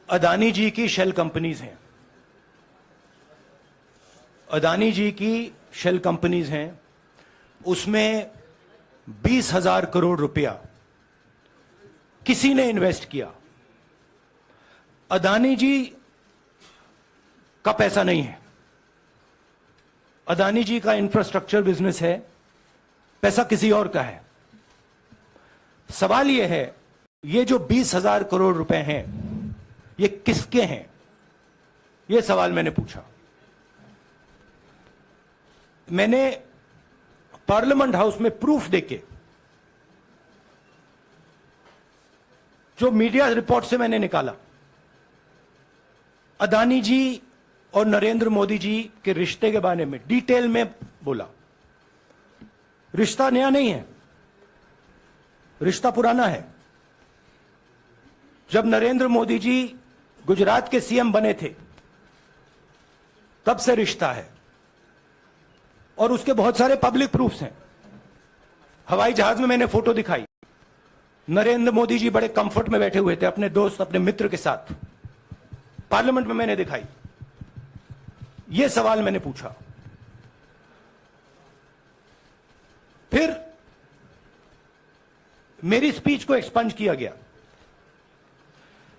अदानी जी की shell companies हैं। अदानी जी की शेल कंपनीज हैं, उसमें 20,000 करोड़ रुपया किसी ने इन्वेस्ट किया। अदानी जी का पैसा नहीं है, अदानी जी का इंफ्रास्ट्रक्चर बिजनेस है, पैसा किसी और का है। सवाल यह है, ये जो 20,000 करोड़ रुपए हैं, ये किसके हैं? यह सवाल मैंने पूछा। मैंने पार्लियामेंट हाउस में प्रूफ देके, जो मीडिया रिपोर्ट से मैंने निकाला, अदानी जी और नरेंद्र मोदी जी के रिश्ते के बारे में डिटेल में बोला। रिश्ता नया नहीं है, रिश्ता पुराना है। जब नरेंद्र मोदी जी गुजरात के सीएम बने थे, तब से रिश्ता है, और उसके बहुत सारे पब्लिक प्रूफ्स हैं। हवाई जहाज में मैंने फोटो दिखाई, नरेंद्र मोदी जी बड़े कंफर्ट में बैठे हुए थे अपने दोस्त, अपने मित्र के साथ। पार्लियामेंट में मैंने दिखाई। यह सवाल मैंने पूछा। फिर मेरी स्पीच को एक्सपंज किया गया।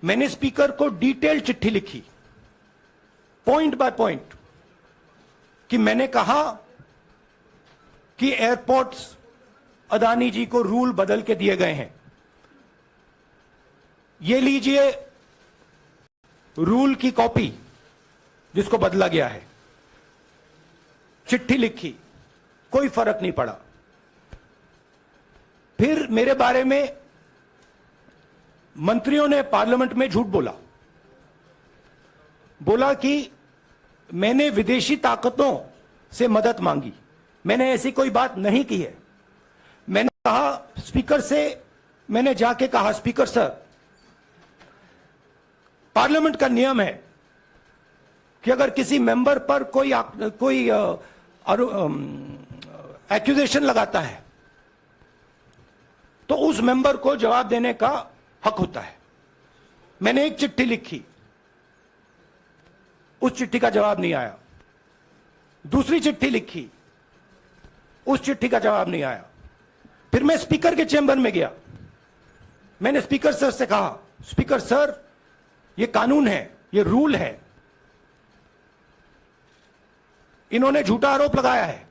मैंने स्पीकर को डिटेल चिट्ठी लिखी, पॉइंट बाय पॉइंट, कि मैंने कहा कि एयरपोर्ट्स अदानी जी को रूल बदल के दिए गए हैं। ये लीजिए रूल की कॉपी जिसको बदला गया है। चिट्ठी लिखी, कोई फर्क नहीं पड़ा। फिर मेरे बारे में मंत्रियों ने पार्लियामेंट में झूठ बोला कि मैंने विदेशी ताकतों से मदद मांगी। मैंने ऐसी कोई बात नहीं की है। मैंने कहा स्पीकर से, मैंने जाके कहा, स्पीकर सर, पार्लियामेंट का नियम है कि अगर किसी मेंबर पर कोई एक्यूजेशन लगाता है तो उस मेंबर को जवाब देने का हक होता है। मैंने एक चिट्ठी लिखी, उस चिट्ठी का जवाब नहीं आया। दूसरी चिट्ठी लिखी, उस चिट्ठी का जवाब नहीं आया। फिर मैं स्पीकर के चेंबर में गया। मैंने स्पीकर सर से कहा, स्पीकर सर, ये कानून है, ये रूल है, इन्होंने झूठा आरोप लगाया है,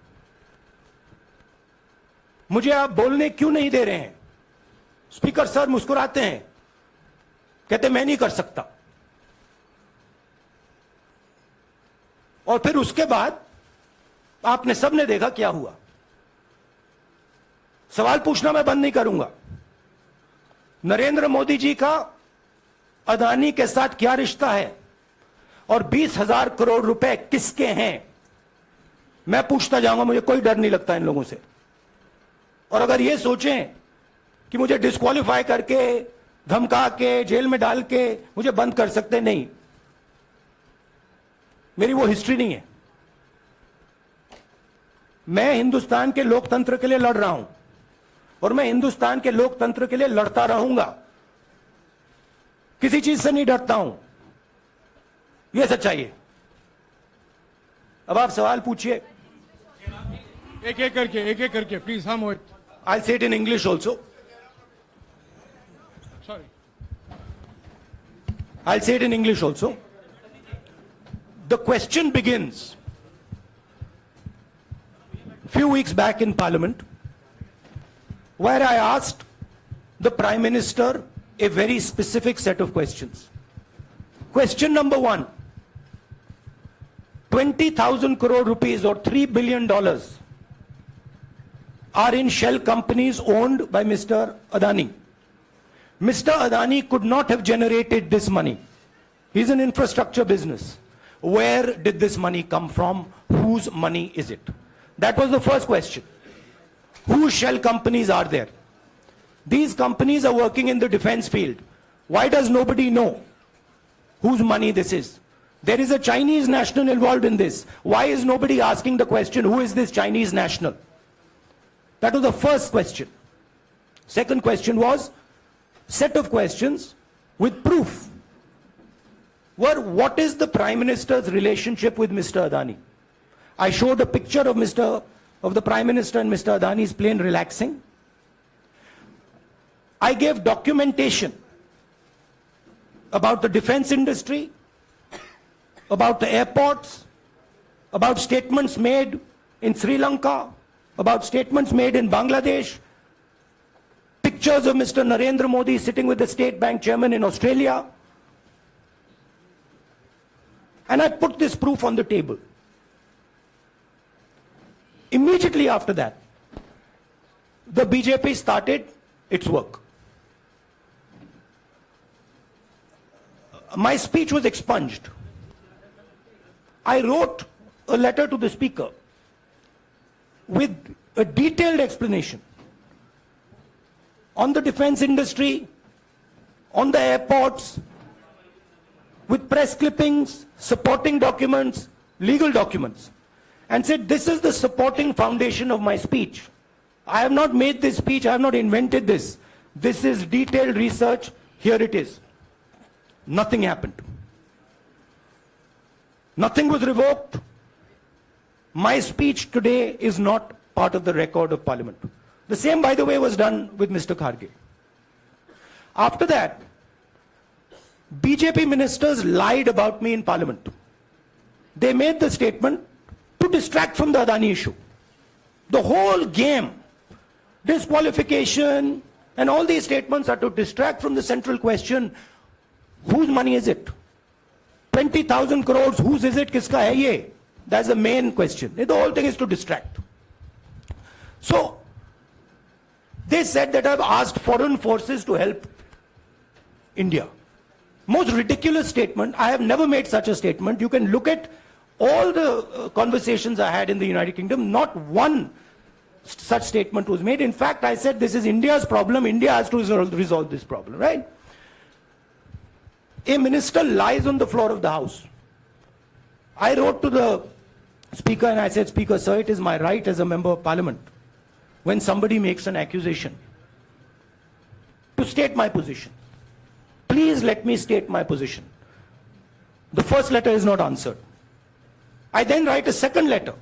मुझे आप बोलने क्यों नहीं दे रहे हैं? स्पीकर सर मुस्कुराते हैं, कहते मैं नहीं कर सकता। और फिर उसके बाद आपने सबने देखा क्या हुआ। सवाल पूछना मैं बंद नहीं करूंगा। नरेंद्र मोदी जी का अदानी के साथ क्या रिश्ता है और 20,000 करोड़ रुपए किसके हैं, मैं पूछता जाऊंगा। मुझे कोई डर नहीं लगता इन लोगों से। और अगर ये सोचें कि मुझे डिस्क्वालीफाई करके, धमका के, जेल में डाल के मुझे बंद कर सकते, नहीं, मेरी वो हिस्ट्री नहीं है। मैं हिंदुस्तान के लोकतंत्र के लिए लड़ रहा हूं और मैं हिंदुस्तान के लोकतंत्र के लिए लड़ता रहूंगा। किसी चीज से नहीं डरता हूं, यह सच्चाई है। अब आप सवाल पूछिए। एक एक करके प्लीज। हाँ मोहित, I'll say it in English also. Sorry. I'll say it in English also. The question begins a few weeks back in Parliament, where I asked the Prime Minister a very specific set of questions. Question number 1, 20,000 crore rupees or $3 billion are in shell companies owned by Mr. Adani. Mr. Adani could not have generated this money. He's an infrastructure business. Where did this money come from? Whose money is it? That was the first question. Whose shell companies are there? These companies are working in the defense field. Why does nobody know whose money this is? There is a Chinese national involved in this. Why is nobody asking the question, who is this Chinese national? That was the first question. Second question was set of questions with proof. were what is the Prime Minister's relationship with Mr. Adani. I showed a picture of the Prime Minister and Mr. Adani's plane relaxing. I gave documentation about the defense industry, about the airports, about statements made in Sri Lanka, about statements made in Bangladesh, pictures of Mr. Narendra Modi sitting with the State Bank chairman in Australia. And I put this proof on the table. Immediately after that, the BJP started its work. My speech was expunged. I wrote a letter to the Speaker with a detailed explanation on the defense industry, on the airports, with press clippings, supporting documents, legal documents, and said, this is the supporting foundation of my speech. I have not made this speech, I have not invented this. This is detailed research, here it is. Nothing happened. Nothing was revoked. My speech today is not part of the record of Parliament. The same, by the way, was done with Mr. Kharge. After that, BJP ministers lied about me in Parliament. They made the statement to distract from the Adani issue. The whole game, disqualification, and all these statements are to distract from the central question, whose money is it? 20,000 crores, whose is it? Kiska hai ye? That's the main question. The whole thing is to distract. So, they said that I've asked foreign forces to help India. Most ridiculous statement. I have never made such a statement. You can look at all the conversations I had in the United Kingdom. Not one such statement was made. In fact, I said this is India's problem. India has to resolve this problem, right? A minister lies on the floor of the House. I wrote to the Speaker and I said, Speaker, sir, it is my right as a member of Parliament, when somebody makes an accusation, to state my position. Please let me state my position. The first letter is not answered. I then write a second letter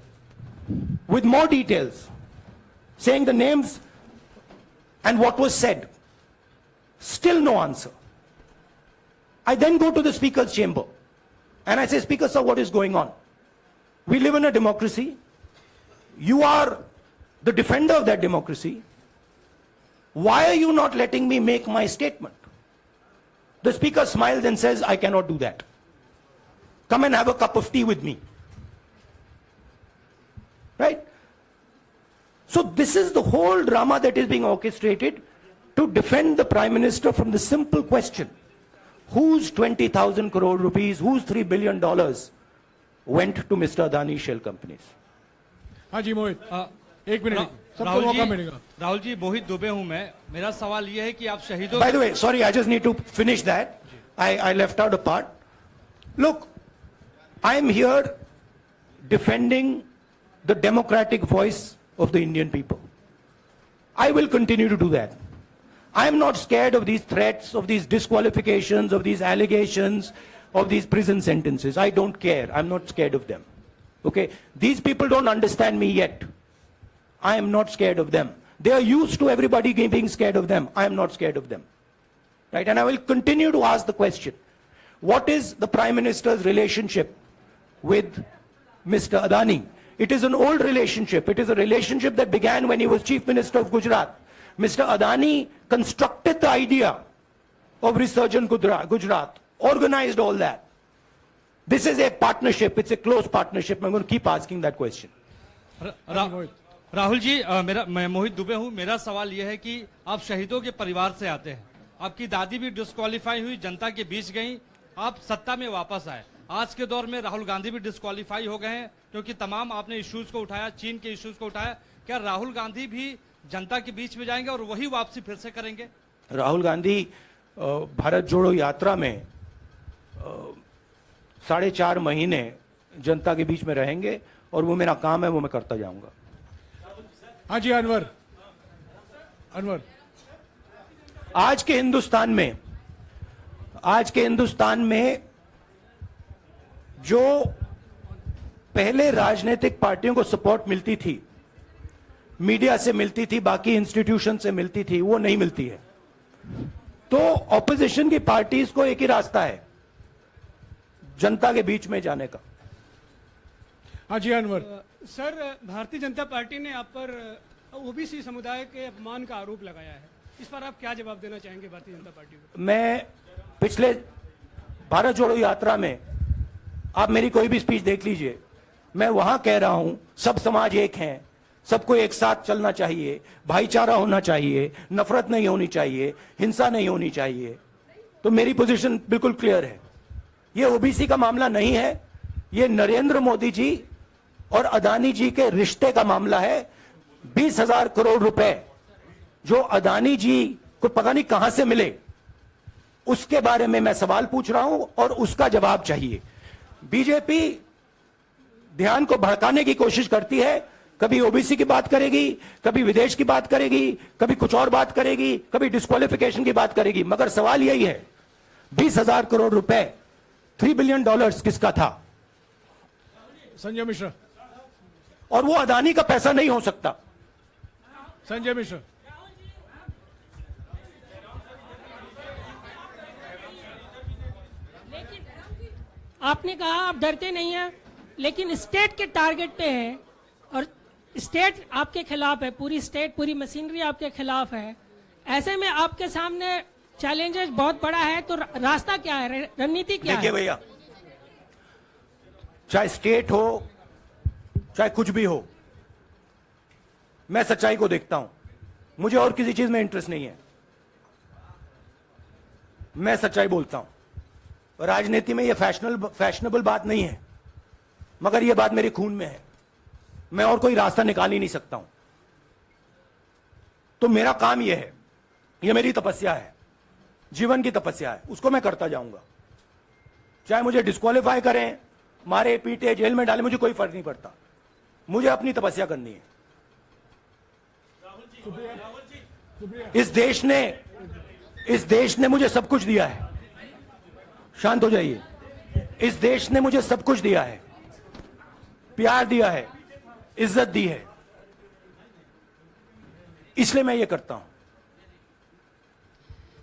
with more details, saying the names and what was said. Still no answer. I then go to the Speaker's chamber and I say, Speaker, sir, what is going on? We live in a democracy. You are the defender of that democracy. Why are you not letting me make my statement? The Speaker smiles and says, I cannot do that. Come and have a cup of tea with me. Right? So this is the whole drama that is being orchestrated to defend the Prime Minister from the simple question, whose 20,000 crore rupees, whose $3 billion went to Mr. Adani shell companies? हाँ जी मोहित, एक minute, सबको मौका मिलेगा. राहुल जी, मोहित दुबे हूं मैं. मेरा सवाल ये है कि आप शहीदों. By the way, sorry, I just need to finish that. I left out a part. Look, I am here defending the democratic voice of the Indian people. I will continue to do that. I am not scared of these threats, of these disqualifications, of these allegations, of these prison sentences. I don't care. I'm not scared of them. Okay? These people don't understand me yet. I am not scared of them. They are used to everybody being scared of them. I am not scared of them. Right? And I will continue to ask the question, what is the Prime Minister's relationship with Mr. Adani? It is an old relationship. It is a relationship that began when he was Chief Minister of Gujarat. Mr. Adani constructed the idea of Resurgent Gujarat, organized all that. This is a partnership. It's a close partnership. I'm going to keep asking that question. Rahul ji, मैं मोहित दुबे हूं. मेरा सवाल यह है कि आप शहीदों के परिवार से आते हैं. आपकी दादी भी डिस्क्वालीफाई हुई, जनता के बीच गई, आप सत्ता में वापस आए. आज के दौर में राहुल गांधी भी डिस्क्वालीफाई हो गए हैं क्योंकि तमाम आपने इश्यूज को उठाया, चीन के इश्यूज को उठाया. क्या राहुल गांधी भी जनता के बीच में जाएंगे और वही वापसी फिर से करेंगे? राहुल गांधी भारत जोड़ो यात्रा में 4.5 महीने जनता के बीच में रहेंगे और वो मेरा काम है, वो मैं करता जाऊंगा. हाँ जी अनवर. आज के हिंदुस्तान में जो पहले राजनीतिक पार्टियों को सपोर्ट मिलती थी, मीडिया से मिलती थी, बाकी इंस्टीट्यूशन से मिलती थी, वो नहीं मिलती है। तो ऑपोजिशन की पार्टीज को एक ही रास्ता है, जनता के बीच में जाने का। हाँ जी अनवर। सर, भारतीय जनता पार्टी ने आप पर ओबीसी समुदाय के अपमान का आरोप लगाया है, इस पर आप क्या जवाब देना चाहेंगे भारतीय जनता पार्टी को? मैं पिछले भारत जोड़ो यात्रा में, आप मेरी कोई भी स्पीच देख लीजिए, मैं वहां कह रहा हूं सब समाज एक हैं, सबको एक साथ चलना चाहिए, भाईचारा होना चाहिए, नफरत नहीं होनी चाहिए, हिंसा नहीं होनी चाहिए। तो मेरी पोजीशन बिल्कुल क्लियर है। ये ओबीसी का मामला नहीं है, ये नरेंद्र मोदी जी और अदानी जी के रिश्ते का मामला है। 20,000 करोड़ रुपए जो अदानी जी को पता नहीं कहां से मिले, उसके बारे में मैं सवाल पूछ रहा हूं और उसका जवाब चाहिए। बीजेपी ध्यान को भड़काने की कोशिश करती है, कभी ओबीसी की बात करेगी, कभी विदेश की बात करेगी, कभी कुछ और बात करेगी, कभी डिस्क्वालिफिकेशन की बात करेगी, मगर सवाल यही है 20,000 करोड़ रुपए, $3 बिलियन किसका था? संजय मिश्रा। और वो अदानी का पैसा नहीं हो सकता। संजय मिश्रा। आपने कहा आप डरते नहीं हैं, लेकिन स्टेट के टारगेट पे हैं और स्टेट आपके खिलाफ है, पूरी स्टेट, पूरी मशीनरी आपके खिलाफ है। ऐसे में आपके सामने चैलेंजेस बहुत बड़ा है, तो रास्ता क्या है, रणनीति क्या देखिए है? भैया, चाहे स्टेट हो, चाहे कुछ भी हो, मैं सच्चाई को देखता हूं। मुझे और किसी चीज में इंटरेस्ट नहीं है, मैं सच्चाई बोलता हूं। राजनीति में ये फैशनेबल बात नहीं है, मगर ये बात मेरे खून में है, मैं और कोई रास्ता निकाल ही नहीं सकता हूं। तो मेरा काम यह है, यह मेरी तपस्या है, जीवन की तपस्या है, उसको मैं करता जाऊंगा। चाहे मुझे डिस्क्वालीफाई करें, मारे पीटे, जेल में डाले, मुझे कोई फर्क नहीं पड़ता, मुझे अपनी तपस्या करनी है। इस देश ने मुझे सब कुछ दिया है। शांत हो जाइए। इस देश ने मुझे सब कुछ दिया है, प्यार दिया है, इज्जत दी है, इसलिए मैं ये करता हूं।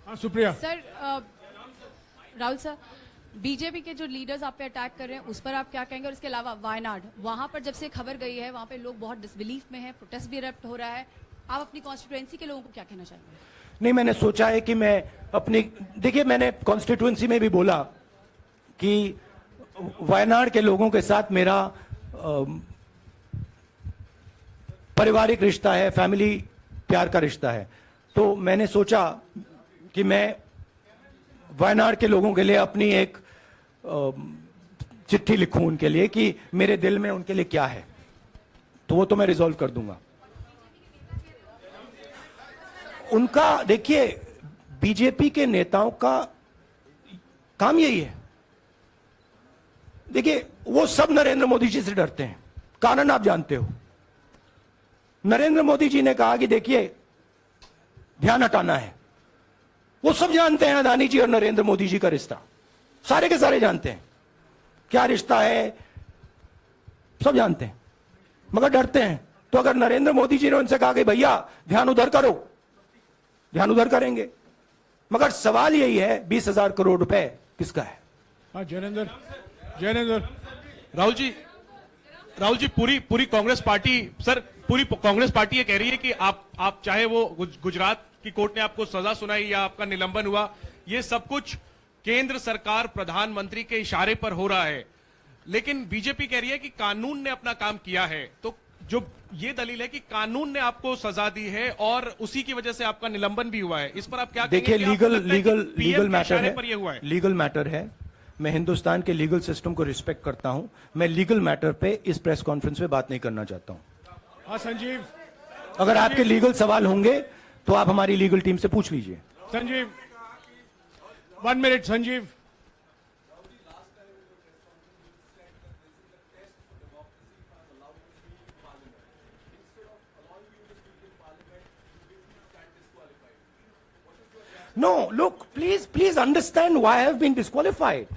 हाँ Supriya. Sir, Rahul sir, BJP के जो लीडर्स आप पे अटैक कर रहे हैं उस पर आप क्या कहेंगे? और इसके अलावा वायनाड, वहां पर जब से खबर गई है वहां पे लोग बहुत डिसबिलीफ में हैं, प्रोटेस्ट भी इरप्ट हो रहा है, आप अपनी कॉन्स्टिट्यूएंसी के लोगों को क्या कहना चाहेंगे? नहीं, मैंने सोचा है कि मैं अपनी, देखिए मैंने कॉन्स्टिट्यूएंसी में भी बोला कि वायनाड के लोगों के साथ मेरा पारिवारिक रिश्ता है, फैमिली प्यार का रिश्ता है। तो मैंने सोचा कि मैं वायनाड के लोगों के लिए अपनी एक चिट्ठी लिखूं उनके लिए कि मेरे दिल में उनके लिए क्या है, तो वो तो मैं रिजॉल्व कर दूंगा। उनका, देखिए बीजेपी के नेताओं का काम यही है। देखिए वो सब नरेंद्र मोदी जी से डरते हैं, कारण आप जानते हो। नरेंद्र मोदी जी ने कहा कि देखिए ध्यान हटाना है, वो सब जानते हैं अदानी जी और नरेंद्र मोदी जी का रिश्ता, सारे के सारे जानते हैं क्या रिश्ता है, सब जानते हैं, मगर डरते हैं। तो अगर नरेंद्र मोदी जी ने उनसे कहा कि भैया ध्यान उधर करो, ध्यान उधर करेंगे। मगर सवाल यही है 20,000 करोड़ रुपए किसका है? हाँ जैनेंद्र। जैनेंद्र। राहुल जी पूरी कांग्रेस पार्टी, सर पूरी कांग्रेस पार्टी ये कह रही है कि आप चाहे वो गुजरात की कोर्ट ने आपको सजा सुनाई या आपका निलंबन हुआ, ये सब कुछ केंद्र सरकार प्रधानमंत्री के इशारे पर हो रहा है। लेकिन बीजेपी कह रही है कि कानून ने अपना काम किया है। तो जो ये दलील है कि कानून ने आपको सजा दी है और उसी की वजह से आपका निलंबन भी हुआ है, इस पर आप क्या कहेंगे? देखिए लीगल मैटर है, पर ये हुआ है। लीगल मैटर है। मैं हिंदुस्तान के लीगल सिस्टम को रिस्पेक्ट करता हूं। मैं लीगल मैटर पे इस प्रेस कॉन्फ्रेंस में बात नहीं करना चाहता हूं। हाँ संजीव। अगर आपके लीगल सवाल होंगे तो आप हमारी लीगल टीम से पूछ लीजिए। Sanjeev 1 minute. Sanjeev. No, look, please understand why I have been disqualified.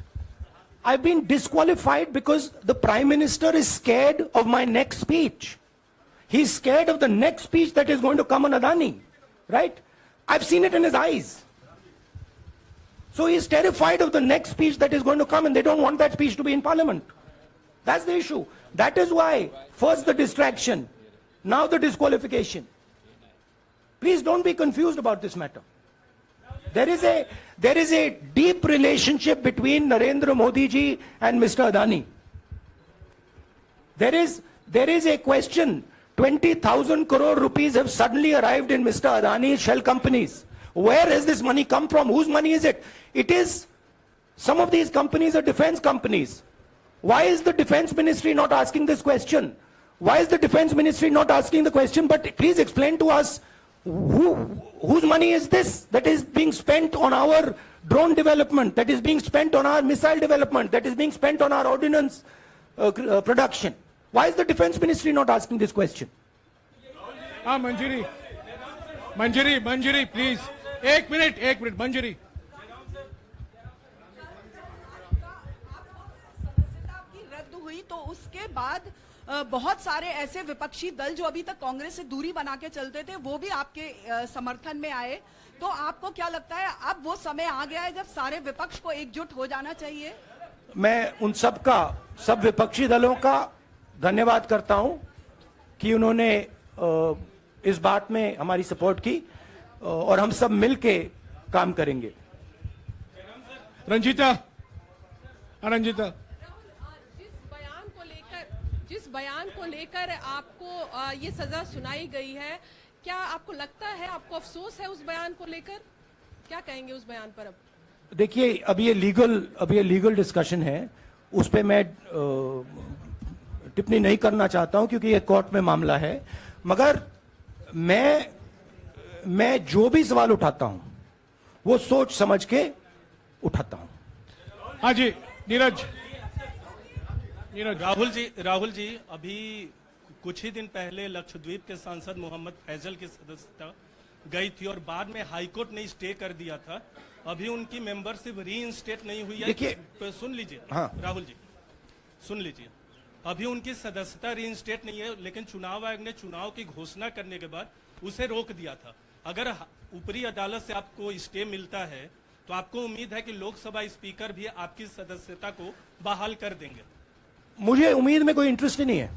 I've been disqualified because the Prime Minister is scared of my next speech. He's scared of the next speech that is going to come on Adani, right? I've seen it in his eyes. So he's terrified of the next speech that is going to come, and they don't want that speech to be in Parliament. That's the issue. That is why, first the distraction, now the disqualification. Please don't be confused about this matter. There is a deep relationship between Narendra Modi ji and Mr. Adani. There is a question. 20,000 crore rupees have suddenly arrived in Mr. Adani's shell companies. Where has this money come from? Whose money is it? It is, some of these companies are defense companies. Why is the defense ministry not asking this question? Why is the defense ministry not asking the question? But please explain to us, whose money is this that is being spent on our drone development, that is being spent on our missile development, that is being spent on our ordnance production? Why is the defense ministry not asking this question? हाँ मंजरी मंजरी मंजरी please एक minute मंजरी सदस्यता की रद्द हुई तो उसके बाद बहुत सारे ऐसे विपक्षी दल जो अभी तक कांग्रेस से दूरी बना के चलते थे वो भी आपके समर्थन में आए। तो आपको क्या लगता है अब वो समय आ गया है जब सारे विपक्ष को एकजुट हो जाना चाहिए? मैं उन सब विपक्षी दलों का धन्यवाद करता हूं कि उन्होंने इस बात में हमारी सपोर्ट की और हम सब मिलके काम करेंगे। रंजीता रंजीता जिस बयान को लेकर आपको ये सजा सुनाई गई है, क्या आपको लगता है, आपको अफसोस है उस बयान को लेकर? क्या कहेंगे उस बयान पर? अब देखिए, अब ये लीगल डिस्कशन है, उस पे मैं टिप्पणी नहीं करना चाहता हूं क्योंकि ये कोर्ट में मामला है। मगर मैं जो भी सवाल उठाता हूं वो सोच समझ के उठाता हूं। हाँ जी नीरज राहुल जी अभी कुछ ही दिन पहले लक्षद्वीप के सांसद मोहम्मद फैजल की सदस्यता गई थी और बाद में हाईकोर्ट ने स्टे कर दिया था। अभी उनकी मेंबरशिप रीइंस्टेट नहीं हुई है। देखिए, सुन लीजिए। हाँ। राहुल जी सुन लीजिए, अभी उनकी सदस्यता रीइंस्टेट नहीं है, लेकिन चुनाव आयोग ने चुनाव की घोषणा करने के बाद उसे रोक दिया था। अगर ऊपरी अदालत से आपको स्टे मिलता है तो आपको उम्मीद है कि लोकसभा स्पीकर भी आपकी सदस्यता को बहाल कर देंगे? मुझे उम्मीद में कोई इंटरेस्ट ही नहीं है।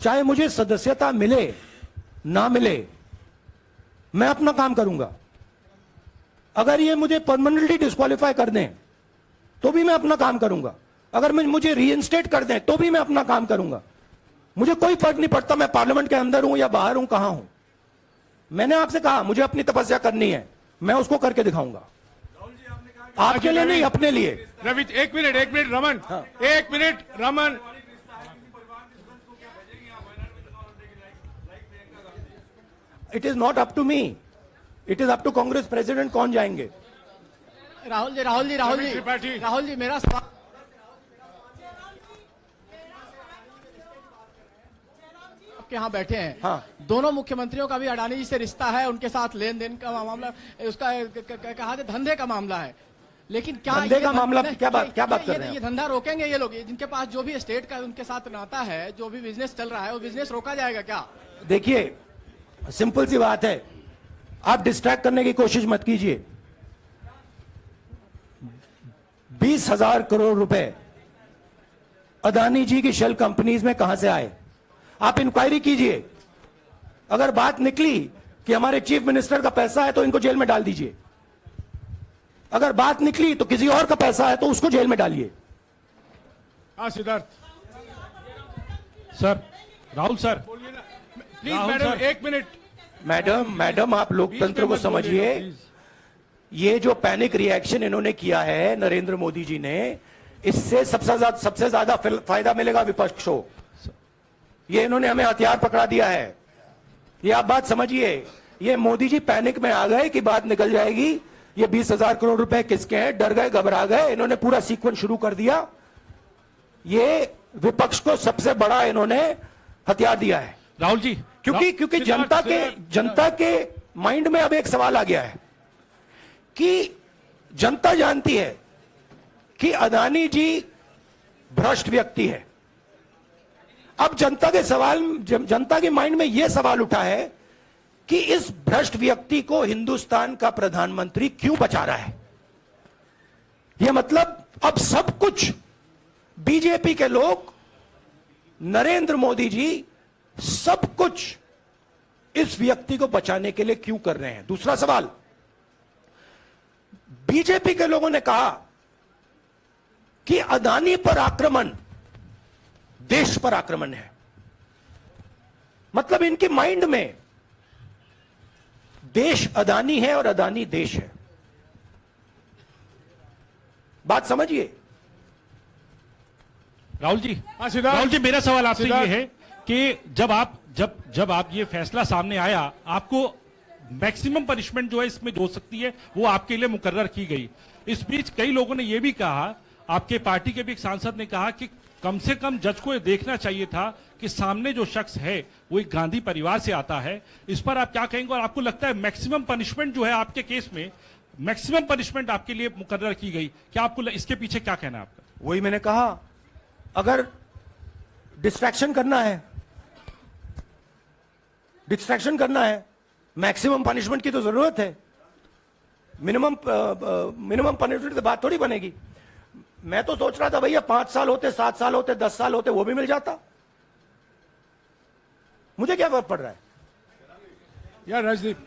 चाहे मुझे सदस्यता मिले ना मिले, मैं अपना काम करूंगा। अगर ये मुझे परमानेंटली डिस्क्वालीफाई कर दें तो भी मैं अपना काम करूंगा। अगर मुझे रीइंस्टेट कर दें तो भी मैं अपना काम करूंगा। मुझे कोई फर्क नहीं पड़ता मैं पार्लियामेंट के अंदर हूं या बाहर हूं, कहां हूं। मैंने आपसे कहा मुझे अपनी तपस्या करनी है, मैं उसको करके दिखाऊंगा। आपके लिए नहीं, अपने लिए। रवि एक मिनट रमन, हाँ। एक minute Raman. It is not up to me, it is up to Congress president कौन जाएंगे। राहुल जी मेरा सवाल आपके यहाँ बैठे हैं। हाँ। दोनों मुख्यमंत्रियों का भी अडानी जी से रिश्ता है, उनके साथ लेन देन का मामला, उसका कहा जाए धंधे का मामला है। लेकिन क्या धंधे का मामला क्या बात कर रहे हैं? ये धंधा रोकेंगे ये लोग? जिनके पास जो भी स्टेट का उनके साथ नाता है, जो भी बिजनेस चल रहा है, वो बिजनेस रोका जाएगा क्या? देखिए, सिंपल सी बात है, आप डिस्ट्रैक्ट करने की कोशिश मत कीजिए। 20,000 करोड़ रुपए अदानी जी की शेल कंपनीज में कहां से आए? आप इंक्वायरी कीजिए। अगर बात निकली कि हमारे चीफ मिनिस्टर का पैसा है तो इनको जेल में डाल दीजिए। अगर बात निकली तो किसी और का पैसा है तो उसको जेल में डालिए। हाँ Siddharth sir, Rahul sir, please madam एक मिनट। मैडम आप लोकतंत्र को समझिए। ये जो पैनिक रिएक्शन इन्होंने किया है नरेंद्र मोदी जी ने, इससे सबसे ज्यादा फायदा मिलेगा विपक्ष को। ये इन्होंने हमें हथियार पकड़ा दिया है। ये आप बात समझिए। ये मोदी जी पैनिक में आ गए कि बात निकल जाएगी, ये 20,000 करोड़ रुपए किसके हैं, डर गए, घबरा गए। इन्होंने पूरा सीक्वेंस शुरू कर दिया। ये विपक्ष को सबसे बड़ा इन्होंने हथियार दिया है। राहुल जी, क्योंकि जनता के माइंड में अब एक सवाल आ गया है कि जनता जानती है कि अदानी जी भ्रष्ट व्यक्ति है। अब जनता के माइंड में यह सवाल उठा है कि इस भ्रष्ट व्यक्ति को हिंदुस्तान का प्रधानमंत्री क्यों बचा रहा है। यह मतलब अब सब कुछ बीजेपी के लोग, नरेंद्र मोदी जी सब कुछ इस व्यक्ति को बचाने के लिए क्यों कर रहे हैं। दूसरा सवाल, बीजेपी के लोगों ने कहा कि अदानी पर आक्रमण देश पर आक्रमण है। मतलब इनके माइंड में देश अदानी है और अदानी देश है। बात समझिए। राहुल जी, हाँ, सिद्धार्थ। राहुल जी, मेरा सवाल आपसे सिद्धार्थ। ये है कि जब आप ये फैसला सामने आया, आपको मैक्सिमम पनिशमेंट जो है इसमें जो हो सकती है वो आपके लिए मुकर्रर की गई। इस बीच कई लोगों ने ये भी कहा, आपके पार्टी के भी एक सांसद ने कहा कि कम से कम जज को ये देखना चाहिए था कि सामने जो शख्स है वो एक गांधी परिवार से आता है। इस पर आप क्या कहेंगे, और आपको लगता है मैक्सिमम पनिशमेंट जो है आपके केस में, मैक्सिमम पनिशमेंट आपके लिए मुकर्रर की गई, क्या आपको इसके पीछे क्या कहना है आपका? वही मैंने कहा, अगर डिस्ट्रैक्शन करना है, मैक्सिमम पनिशमेंट की तो जरूरत है। मिनिमम पनिशमेंट से बात थोड़ी बनेगी। मैं तो सोच रहा था भैया 5 साल होते, 7 साल होते, 10 साल होते, वो भी मिल जाता। मुझे क्या फर्क पड़ रहा है। यार Rajdeep,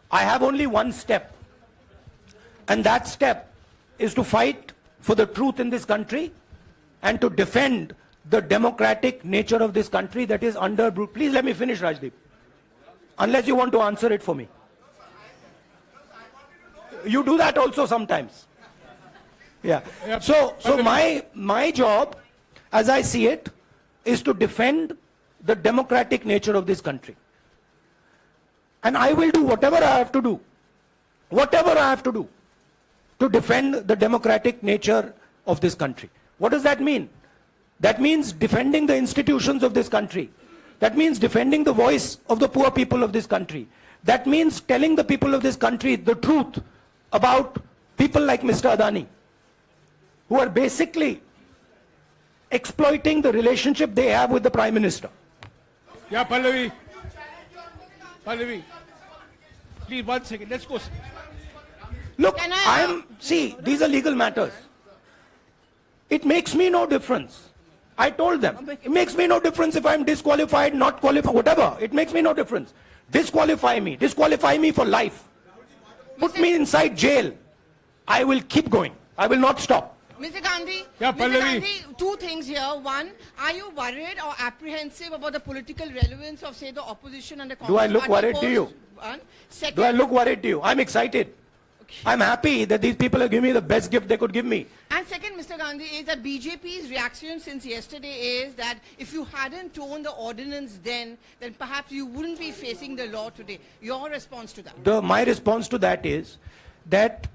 I have only one step, and that step is to fight for the truth in this country and to defend the democratic nature of this country that is under brute. Please let me finish, Rajdeep, unless you want to answer it for me. You do that also sometimes. Yeah. So my job, as I see it, is to defend the democratic nature of this country. And I will do whatever I have to do to defend the democratic nature of this country. What does that mean? That means defending the institutions of this country. That means defending the voice of the poor people of this country. That means telling the people of this country the truth about people like Mr. Adani, who are basically exploiting the relationship they have with the Prime Minister. yeah, Pallavi, please 1 second. Let's go. Look, see, these are legal matters. It makes me no difference. I told them, it makes me no difference if I'm disqualified, not qualified, whatever. It makes me no difference. Disqualify me for life. Put me inside jail. I will keep going. I will not stop. Mr. Gandhi, Yeah, Mr. Pallavi. Gandhi, 2 things here. One, are you worried or apprehensive about the political relevance of, say, the opposition and the Congress Do I look party worried to you? post? One. Second, Do I look worried to you? I'm excited. I'm happy that these people have given me the best gift they could give me. And second, Mr. Gandhi, is that BJP's reaction since yesterday is that if you hadn't torn the ordinance then perhaps you wouldn't be facing the law today. Your response to that? My response to that is that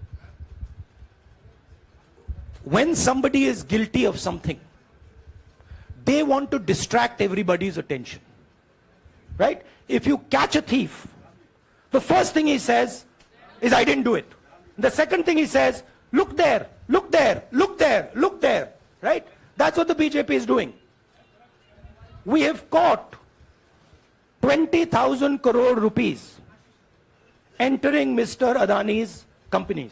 when somebody is guilty of something, they want to distract everybody's attention. Right? If you catch a thief, the first thing he says is, I didn't do it. The second thing he says, look there, look there, look there, look there. Right? That's what the BJP is doing. We have caught 20,000 crore rupees entering Mr. Adani's companies.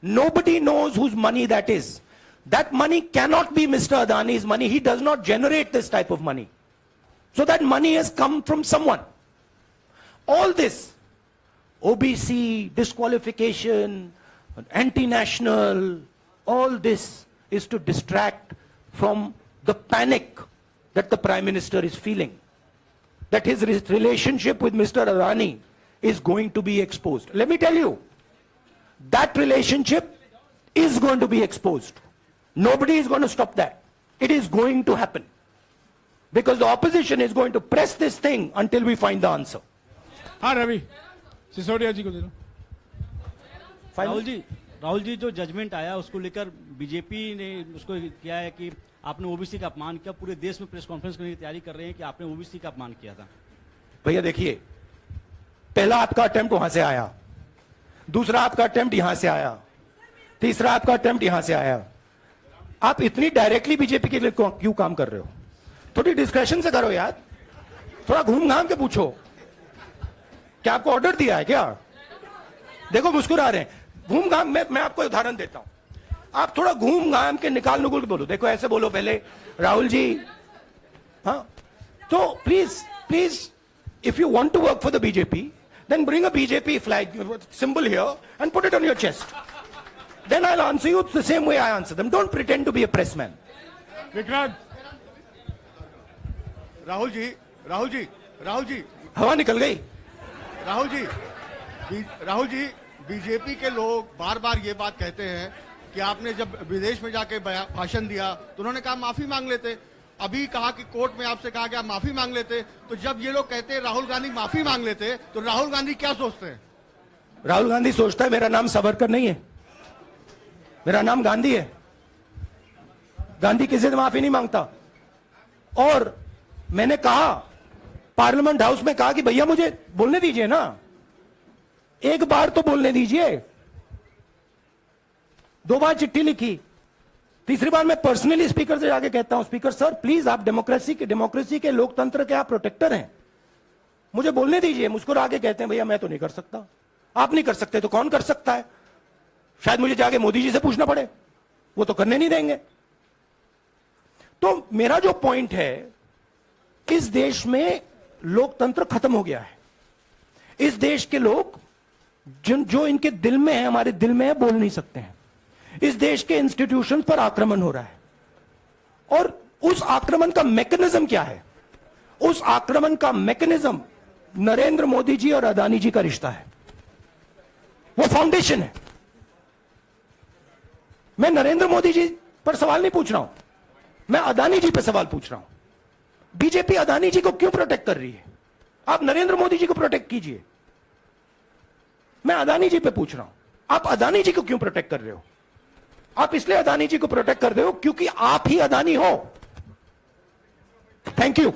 Nobody knows whose money that is. That money cannot be Mr. Adani's money. He does not generate this type of money. So that money has come from someone. All this, OBC, disqualification, anti-national, all this is to distract from the panic that the Prime Minister is feeling. That his relationship with Mr. Adani is going to be exposed. Let me tell you, that relationship is going to be exposed. Nobody is going to stop that. It is going to happen. Because the opposition is going to press this thing until we find the answer. हाँ रवि, सिसोदिया जी को दे दो. राहुल जी जो judgement आया उसको लेकर BJP ने उसको किया है कि आपने ओबीसी का अपमान किया, पूरे देश में प्रेस कॉन्फ्रेंस करने की तैयारी कर रहे हैं कि आपने ओबीसी का अपमान किया था। भैया देखिए, पहला आपका अटेम्प्ट वहां से आया, दूसरा आपका अटेम्प्ट यहां से आया, तीसरा आपका अटेम्प्ट यहां से आया। आप इतनी डायरेक्टली बीजेपी के लिए क्यों काम कर रहे हो? थोड़ी डिस्कशन से करो यार, थोड़ा घूम घाम के पूछो। क्या आपको ऑर्डर दिया है क्या? देखो मुस्कुरा रहे हैं। घूम घाम, मैं आपको उदाहरण देता हूं, आप थोड़ा घूम घाम के निकाल नुकुल के बोलो। देखो ऐसे बोलो पहले, राहुल जी, हाँ तो please if you want to work for the BJP, then bring a BJP flag symbol here and put it on your chest. Then I'll answer you the same way I answer them. Don't pretend to be a press man. Vikrant, Rahul ji, हवा निकल गई। Rahul ji, BJP के लोग बार बार ये बात कहते हैं कि आपने जब विदेश में जाके भाषण दिया तो उन्होंने कहा माफी मांग लेते। अभी कहा कि कोर्ट में आपसे कहा गया माफी मांग लेते। तो जब ये लोग कहते हैं राहुल गांधी माफी मांग लेते, तो राहुल गांधी क्या सोचते हैं? राहुल गांधी सोचता है मेरा नाम सावरकर नहीं है, मेरा नाम गांधी है। गांधी किसी से माफी नहीं मांगता। और मैंने कहा पार्लियामेंट हाउस में, कहा कि भैया मुझे बोलने दीजिए ना, एक बार तो बोलने दीजिए। 2 बार चिट्ठी लिखी, तीसरी बार मैं पर्सनली स्पीकर से जाके कहता हूं, स्पीकर सर प्लीज, आप डेमोक्रेसी के लोकतंत्र के आप प्रोटेक्टर हैं, मुझे बोलने दीजिए। मुस्कुरा के कहते हैं भैया मैं तो नहीं कर सकता। आप नहीं कर सकते तो कौन कर सकता है? शायद मुझे जाके मोदी जी से पूछना पड़े, वो तो करने नहीं देंगे। तो मेरा जो पॉइंट है, इस देश में लोकतंत्र खत्म हो गया है। इस देश के लोग जो इनके दिल में है, हमारे दिल में है, बोल नहीं सकते हैं। इस देश के इंस्टीट्यूशन पर आक्रमण हो रहा है। और उस आक्रमण का मैकेनिज्म क्या है? उस आक्रमण का मैकेनिज्म नरेंद्र मोदी जी और अदानी जी का रिश्ता है, वो फाउंडेशन है। मैं नरेंद्र मोदी जी पर सवाल नहीं पूछ रहा हूं, मैं अदानी जी पर सवाल पूछ रहा हूं। बीजेपी अदानी जी को क्यों प्रोटेक्ट कर रही है? आप नरेंद्र मोदी जी को प्रोटेक्ट कीजिए। मैं अदानी जी पे पूछ रहा हूं, आप अदानी जी को क्यों प्रोटेक्ट कर रहे हो? आप इसलिए अदानी जी को प्रोटेक्ट कर रहे हो क्योंकि आप ही अदानी हो। Thank you.